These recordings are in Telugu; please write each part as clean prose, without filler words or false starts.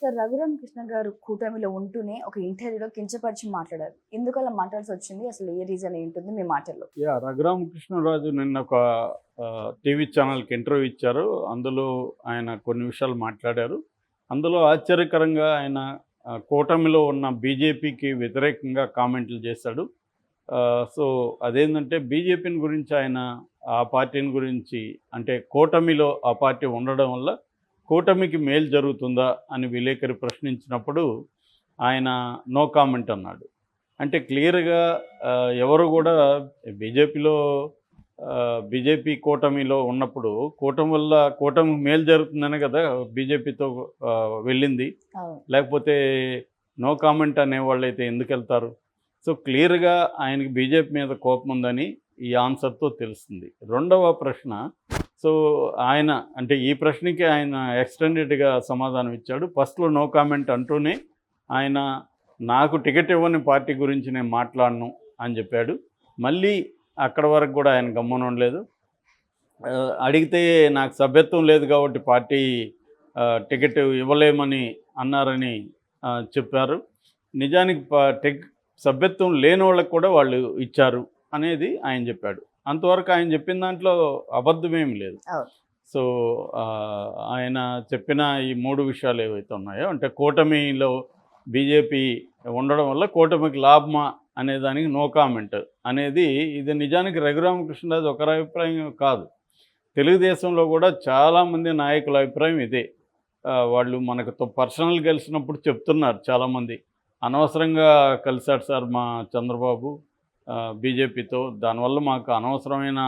సార్, 'రఘురామకృష్ణ' గారు కూటమిలో ఉంటూనే ఒక ఇంటర్వ్యూలో కించపరిచి మాట్లాడారు. ఎందుకలా మాట్లాడాల్సొచ్చింది? అసలు ఏ రీజన్ ఏంటుంది మీ మాటల్లో? రఘురామకృష్ణరాజు నిన్న ఒక టీవీ ఛానల్‌కి ఇంటర్వ్యూ ఇచ్చారు. అందులో ఆయన కొన్ని విషయాలు మాట్లాడారు. అందులో ఆశ్చర్యకరంగా ఆయన కూటమిలో ఉన్న బీజేపీకి వ్యతిరేకంగా కామెంట్లు చేశాడు. సో, అదేంటంటే బీజేపీని గురించి ఆయన ఆ పార్టీని గురించి అంటే కూటమిలో ఆ పార్టీ ఉండడం వల్ల కూటమికి మేలు జరుగుతుందా అని విలేకరి ప్రశ్నించినప్పుడు ఆయన నో కామెంట్ అన్నాడు. అంటే క్లియర్‌గా ఎవరు గూడా బీజేపీలో బీజేపీ కూటమిలో ఉన్నప్పుడు కూటమికి మేలు జరుగుతుందనే కదా బీజేపీతో వెళ్ళింది. అవును. లేకపోతే నో కామెంట్ అనేవాళ్ళైతే ఎందుకెళ్తారు? సో, క్లియర్‌గా ఆయనకి బీజేపీ మీద కోపం ఉందని ఈ ఆన్సర్‌తో తెలుస్తుంది. రెండవ ప్రశ్న, సో, ఆయన అంటే ఈ ప్రశ్నకి ఆయన ఎక్స్‌టెండెడ్‌గా సమాధానం ఇచ్చాడు. ఫస్ట్‌లో నో కామెంట్ అంటూనే ఆయన నాకు టికెట్ ఇవ్వని పార్టీ గురించి నేను మాట్లాడను అని చెప్పాడు. మళ్ళీ అక్కడి వరకు కూడా ఆయన గమ్మున ఉండలేదు. అడిగితే నాకు సభ్యత్వం లేదు కాబట్టి పార్టీ టికెట్ ఇవ్వలేమని అన్నారని చెప్పారు. నిజానికి సభ్యత్వం లేనోళ్ళకి కూడా వాళ్ళు ఇచ్చారు అనేది ఆయన చెప్పాడు. అంతవరకు ఆయన చెప్పిన దాంట్లో అబద్ధమేమి లేదు. అవును. సో, ఆయన చెప్పిన ఈ 3 విషయాలు ఏవైతే ఉన్నాయో అంటే కూటమిలో బీజేపీ ఉండడం వల్ల కూటమికి లాభమా అనే దానికి నో కామెంట్ అనేది ఇది నిజానికి రఘురామకృష్ణరాజు ఒకరి అభిప్రాయం కాదు. తెలుగుదేశంలో కూడా చాలామంది నాయకుల అభిప్రాయం ఇదే. వాళ్ళు మనకు పర్సనల్ కలిసినప్పుడు చెప్తున్నారు చాలామంది. అనవసరంగా కలిసాడు సార్ మా చంద్రబాబు బీజేపీతో. దానివల్ల మాకు అనవసరమైన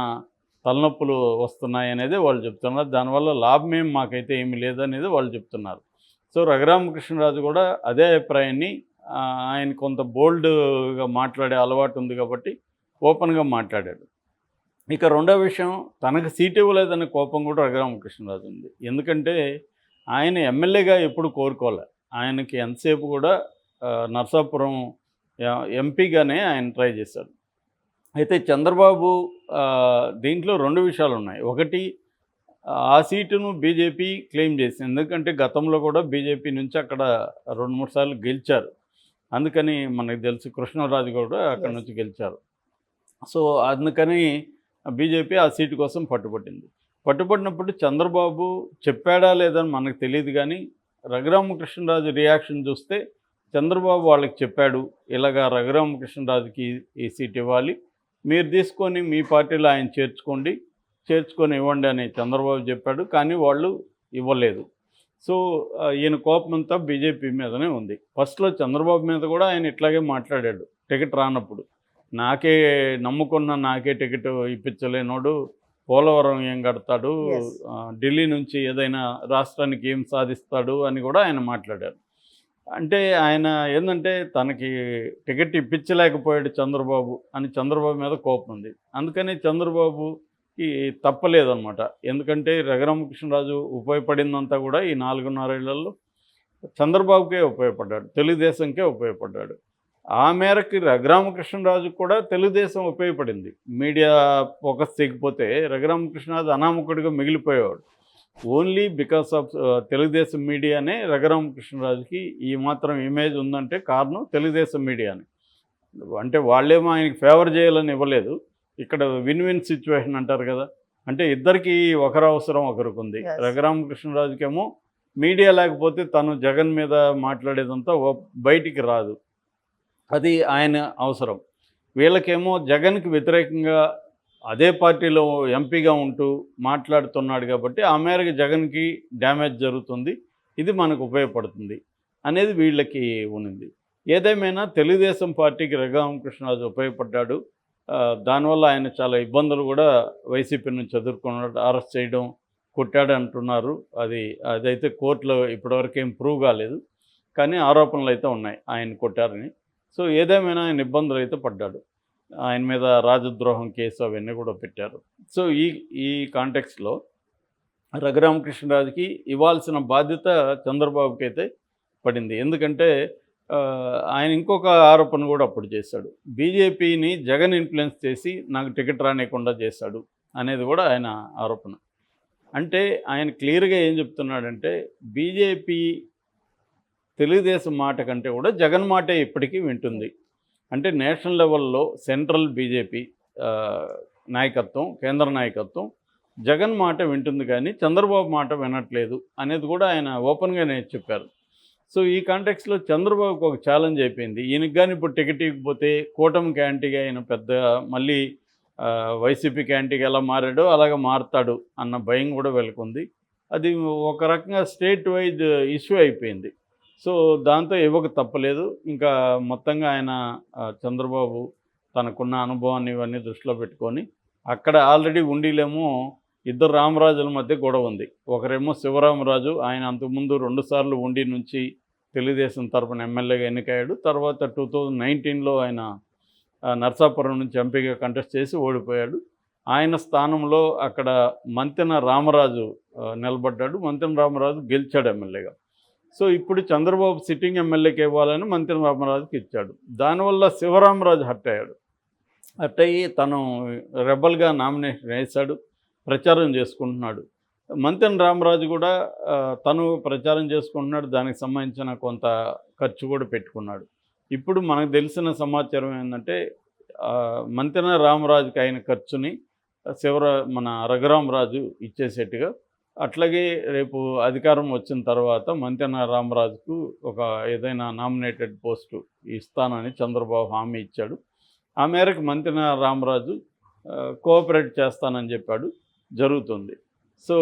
తలనొప్పులు వస్తున్నాయనేదే వాళ్ళు చెప్తున్నారు. దానివల్ల లాభమేం మాకైతే ఏమీ లేదనేది వాళ్ళు చెప్తున్నారు. సో, రఘురామకృష్ణరాజు కూడా అదే అభిప్రాయాన్ని ఆయన కొంత బోల్డ్‌గా మాట్లాడే అలవాటు ఉంది కాబట్టి ఓపెన్‌గా మాట్లాడాడు. ఇక రెండో విషయం, తనకు సీట్ ఇవ్వలేదనే కోపం కూడా రఘురామకృష్ణరాజు ఉంది. ఎందుకంటే ఆయన ఎమ్మెల్యేగా ఎప్పుడు కోరుకోలే. ఆయనకి ఎంతసేపు కూడా నరసాపురం ఎంపీగానే ఆయన ట్రై చేశాడు. అయితే చంద్రబాబు దీంట్లో 2 విషయాలున్నాయి. ఒకటి, ఆ సీటును బీజేపీ క్లెయిమ్ చేసింది. ఎందుకంటే గతంలో కూడా బీజేపీ నుంచి అక్కడ 2, 3 సార్లు గెలిచారు. అందుకని మనకు తెలుసు కృష్ణరాజు కూడా అక్కడి నుంచి గెలిచారు. సో, అందుకని బీజేపీ ఆ సీటు కోసం పట్టుబట్టింది. పట్టుబట్టినప్పుడు చంద్రబాబు చెప్పాడా లేదని మనకు తెలీదు కానీ రఘురామకృష్ణరాజు రియాక్షన్ చూస్తే చంద్రబాబు వాళ్ళకి చెప్పాడు, ఇలాగా రఘురామకృష్ణరాజుకి ఈ సీట్ ఇవ్వాలి, మీరు తీసుకొని మీ పార్టీలో ఆయన చేర్చుకొని ఇవ్వండి అని చంద్రబాబు చెప్పాడు. కానీ వాళ్ళు ఇవ్వలేదు. సో, ఈయన కోపమంతా బీజేపీ మీదనే ఉంది. ఫస్ట్‌లో చంద్రబాబు మీద కూడా ఆయన ఇట్లాగే మాట్లాడాడు టికెట్ రానప్పుడు. నాకే టికెట్ ఇప్పించలేనోడు పోలవరం ఏం కడతాడు, యెస్. ఢిల్లీ నుంచి ఏదైనా రాష్ట్రానికి ఏం సాధిస్తాడు అని కూడా ఆయన మాట్లాడారు. అంటే ఆయన ఏందంటే తనకి టికెట్ ఇప్పించలేకపోయాడు చంద్రబాబు అని చంద్రబాబు మీద కోపం ఉంది. అందుకని చంద్రబాబుకి తప్పలేదనమాట. ఎందుకంటే రఘురామకృష్ణరాజు ఉపయోగపడిందంతా కూడా ఈ 4.5 ఏళ్లలో చంద్రబాబుకే ఉపయోగపడ్డాడు, తెలుగుదేశంకే ఉపయోగపడ్డాడు. ఆ మేరకి రఘురామకృష్ణరాజు కూడా తెలుగుదేశం ఉపయోగపడింది. మీడియా ఫోకస్ చేయకపోతే రఘురామకృష్ణరాజు అనామకుడిగా మిగిలిపోయేవాడు. ఓన్లీ బికాస్ ఆఫ్ తెలుగుదేశం మీడియానే రఘురామకృష్ణరాజుకి ఈ మాత్రం ఇమేజ్ ఉందంటే కారణం తెలుగుదేశం మీడియానే. అంటే వాళ్ళేమో ఆయనకి ఫేవర్ చేయాలని ఇవ్వలేదు. ఇక్కడ విన్ విన్ సిచ్యువేషన్ అంటారు కదా. అంటే ఇద్దరికీ ఒకరి అవసరం ఒకరికుంది. యెస్. రఘురామకృష్ణరాజుకేమో మీడియా లేకపోతే తను జగన్ మీద మాట్లాడేదంతా బయటికి రాదు. అది ఆయన అవసరం. వీళ్ళకేమో జగన్‌కి వ్యతిరేకంగా అదే పార్టీలో ఎంపీగా ఉంటూ మాట్లాడుతున్నాడు కాబట్టి ఆ మేరకు జగన్‌కి డ్యామేజ్ జరుగుతుంది, ఇది మనకు ఉపయోగపడుతుంది అనేది వీళ్ళకి ఉన్నింది. ఏదేమైనా తెలుగుదేశం పార్టీకి రఘురామకృష్ణరాజు ఉపయోగపడ్డాడు. దానివల్ల ఆయన చాలా ఇబ్బందులు కూడా వైసీపీ నుంచి ఎదుర్కొన్నాడు. అరెస్ట్ చేయడం, కొట్టాడు అంటున్నారు. అదైతే కోర్టులో ఇప్పటివరకు ఏం ప్రూవ్ కాలేదు. కానీ ఆరోపణలు అయితే ఉన్నాయి ఆయన కొట్టారని. సో, ఏదేమైనా ఆయన ఇబ్బందులు అయితే పడ్డాడు. ఆయన మీద రాజద్రోహం కేసు అవన్నీ కూడా పెట్టారు. సో, ఈ కాంటెక్స్‌లో రఘురామకృష్ణరాజుకి ఇవ్వాల్సిన బాధ్యత చంద్రబాబుకి అయితే పడింది. ఎందుకంటే ఆయన ఇంకొక ఆరోపణ కూడా అప్పుడు చేశాడు. బీజేపీని జగన్ ఇన్ఫ్లుయెన్స్ చేసి నాకు టికెట్ రానియకుండా చేశాడు అనేది కూడా ఆయన ఆరోపణ. అంటే ఆయన క్లియర్‌గా ఏం చెప్తున్నాడంటే బీజేపీ తెలుగుదేశం మాట కంటే కూడా జగన్ మాటే ఇప్పటికీ వింటుంది. అంటే నేషనల్ లెవెల్లో సెంట్రల్ బీజేపీ నాయకత్వం, కేంద్ర నాయకత్వం జగన్ మాట వింటుంది కానీ చంద్రబాబు మాట వినట్లేదు అనేది కూడా ఆయన ఓపెన్గానే చెప్పారు. సో ఈ కాంటెక్స్లో చంద్రబాబుకి ఒక ఛాలెంజ్ అయిపోయింది. ఈయనకి కానీ ఇప్పుడు టికెట్ ఇవ్వకపోతే కూటమికి యాంటీగా ఆయన పెద్ద మళ్ళీ వైసీపీకి యాంటీగా ఎలా మారాడో అలాగ మారుతాడు అన్న భయం కూడా వెలుకుంది. అది ఒక రకంగా స్టేట్ వైజ్ ఇష్యూ అయిపోయింది. సో దాంతో ఇవ్వక తప్పలేదు. ఇంకా మొత్తంగా ఆయన చంద్రబాబు తనకున్న అనుభవాన్ని ఇవన్నీ దృష్టిలో పెట్టుకొని అక్కడ ఆల్రెడీ ఉండిలేమో ఇద్దరు రామరాజుల మధ్య గొడవ ఉంది. ఒకరేమో శివరామరాజు, ఆయన అంతకుముందు 2 సార్లు ఉండి నుంచి తెలుగుదేశం తరపున ఎమ్మెల్యేగా ఎన్నికయ్యాడు. తర్వాత 2019లో ఆయన నర్సాపురం నుంచి ఎంపీగా కంటెస్ట్ చేసి ఓడిపోయాడు. ఆయన స్థానంలో అక్కడ మంతెన రామరాజు నిలబడ్డాడు. మంతెన రామరాజు గెలిచాడు ఎమ్మెల్యేగా. సో ఇప్పుడు చంద్రబాబు సిట్టింగ్ ఎమ్మెల్యేకి ఇవ్వాలని మంతెన రామరాజుకి ఇచ్చాడు. దానివల్ల శివరామరాజు హర్ట్ అయ్యాడు. హర్ట్ అయ్యి తను రెబల్గా నామినేషన్ వేశాడు, ప్రచారం చేసుకుంటున్నాడు. మంతెన రామరాజు కూడా తను ప్రచారం చేసుకుంటున్నాడు. దానికి సంబంధించిన కొంత ఖర్చు కూడా పెట్టుకున్నాడు. ఇప్పుడు మనకు తెలిసిన సమాచారం ఏంటంటే మంతెన రామరాజుకి అయిన ఖర్చుని మన రఘురామరాజు ఇచ్చేసేట్టుగా, అట్లాగే రేపు అధికారం వచ్చిన తర్వాత మంతెన రామరాజుకు ఒక ఏదైనా నామినేటెడ్ పోస్టు ఇస్తానని చంద్రబాబు హామీ ఇచ్చాడు. ఆ మేరకు మంతెన రామరాజు కోఆపరేట్ చేస్తానని చెప్పాడు. జరుగుతుంది. సో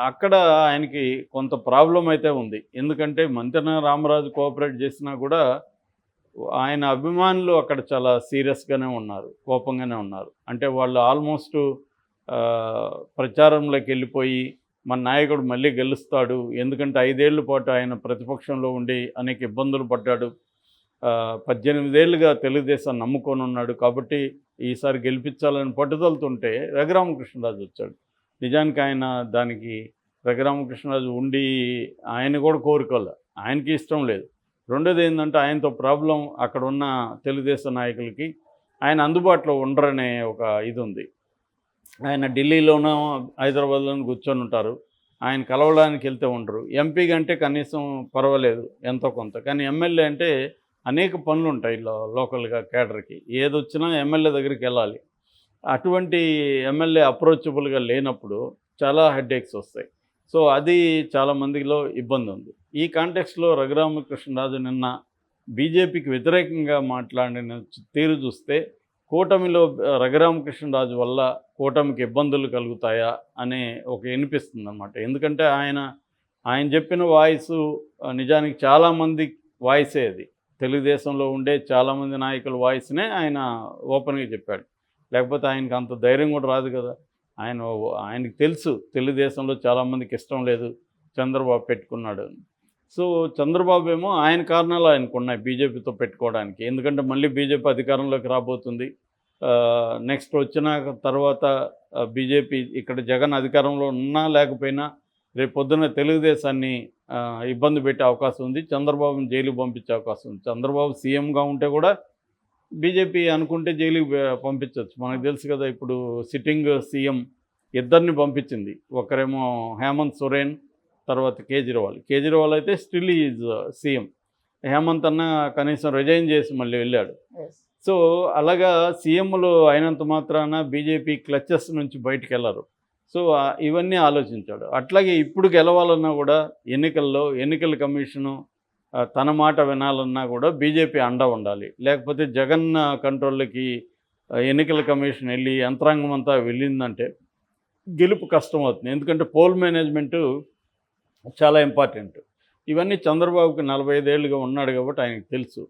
అక్కడ ఆయనకి కొంత ప్రాబ్లం అయితే ఉంది. ఎందుకంటే మంతెన రామరాజు కోఆపరేట్ చేసినా కూడా ఆయన అభిమానులు అక్కడ చాలా సీరియస్గానే ఉన్నారు, కోపంగానే ఉన్నారు. అంటే వాళ్ళు ఆల్మోస్ట్ ప్రచారంలోకి వెళ్ళిపోయి మన నాయకుడు మళ్ళీ గెలుస్తాడు, ఎందుకంటే 5 ఏళ్ల పాటు ఆయన ప్రతిపక్షంలో ఉండి అనేక ఇబ్బందులు పడ్డాడు, 18 ఏళ్ళుగా తెలుగుదేశాన్ని నమ్ముకొని ఉన్నాడు, కాబట్టి ఈసారి గెలిపించాలని పట్టుదలతుంటే రఘురామకృష్ణరాజు వచ్చాడు. నిజానికి ఆయన దానికి రఘురామకృష్ణరాజు ఉండి ఆయన కూడా కోరుకోలే, ఆయనకి ఇష్టం లేదు. రెండోది ఏంటంటే ఆయనతో ప్రాబ్లం అక్కడ ఉన్న తెలుగుదేశం నాయకులకి ఆయన అందుబాటులో ఉండరనే ఒక ఇది ఉంది. ఆయన ఢిల్లీలోనో హైదరాబాద్లోనూ కూర్చొని ఉంటారు, ఆయన కలవడానికి వెళ్తే ఉండరు. ఎంపీ కంటే కనీసం పర్వాలేదు ఎంతో కొంత, కానీ ఎమ్మెల్యే అంటే అనేక పనులు ఉంటాయి లోకల్గా కేడర్కి, ఏదొచ్చినా ఎమ్మెల్యే దగ్గరికి వెళ్ళాలి. అటువంటి ఎమ్మెల్యే అప్రోచబుల్గా లేనప్పుడు చాలా హెడ్ఏక్స్ వస్తాయి. సో అది చాలామందిలో ఇబ్బంది ఉంది. ఈ కాంటెక్స్లో రఘురామకృష్ణరాజు నిన్న బీజేపీకి వ్యతిరేకంగా మాట్లాడిన తీరు చూస్తే కూటమిలో రఘురామకృష్ణరాజు వల్ల కూటమికి ఇబ్బందులు కలుగుతాయా అనే ఒక వినిపిస్తుంది అన్నమాట. ఎందుకంటే ఆయన చెప్పిన వాయిసు నిజానికి చాలామంది వాయిసే అది, తెలుగుదేశంలో ఉండే చాలామంది నాయకుల వాయిస్నే ఆయన ఓపెన్గా చెప్పాడు. లేకపోతే ఆయనకు అంత ధైర్యం కూడా రాదు కదా. ఆయనకి తెలుసు తెలుగుదేశంలో చాలామందికి ఇష్టం లేదు చంద్రబాబు పెట్టుకున్నాడు అని. సో చంద్రబాబు ఏమో ఆయన కారణాలు ఆయనకు ఉన్నాయి బీజేపీతో పెట్టుకోవడానికి. ఎందుకంటే మళ్ళీ బీజేపీ అధికారంలోకి రాబోతుంది. నెక్స్ట్ వచ్చిన తర్వాత బీజేపీ ఇక్కడ జగన్ అధికారంలో ఉన్నా లేకపోయినా రేపు పొద్దున్న తెలుగుదేశాన్ని ఇబ్బంది పెట్టే అవకాశం ఉంది, చంద్రబాబుని జైలుకి పంపించే అవకాశం ఉంది. చంద్రబాబు సీఎంగా ఉంటే కూడా బీజేపీ అనుకుంటే జైలుకి పంపించవచ్చు. మనకు తెలుసు కదా, ఇప్పుడు సిట్టింగ్ సీఎం ఇద్దరిని పంపించింది. ఒకరేమో హేమంత్ సోరెన్, తర్వాత కేజ్రీవాల్ అయితే స్టిల్ ఈజ్ సీఎం. హేమంత్ అన్న కనీసం రిజైన్ చేసి మళ్ళీ వెళ్ళాడు. సో అలాగా సీఎంలు అయినంత మాత్రాన బీజేపీ క్లచెస్ నుంచి బయటికి వెళ్ళరు. సో ఇవన్నీ ఆలోచించాడు. అట్లాగే ఇప్పుడు గెలవాలన్నా కూడా ఎన్నికల కమిషను తన మాట వినాలన్నా కూడా బీజేపీ అండ ఉండాలి. లేకపోతే జగన్ కంట్రోల్కి ఎన్నికల కమిషన్ వెళ్ళి యంత్రాంగం అంతా వెళ్ళిందంటే గెలుపు కష్టం అవుతుంది. ఎందుకంటే పోల్ మేనేజ్మెంటు చాలా ఇంపార్టెంట్. ఇవన్నీ చంద్రబాబుకి 45 ఏళ్ళుగా ఉన్నాడు కాబట్టి ఆయనకు తెలుసు.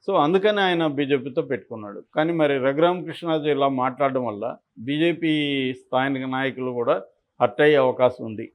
సో అందుకని ఆయన బీజేపీతో పెట్టుకున్నాడు. కానీ మరి రఘురామకృష్ణరాజు ఇలా మాట్లాడడం వల్ల బీజేపీ స్థానిక నాయకులు కూడా హర్ట్ అయ్యే అవకాశం ఉంది.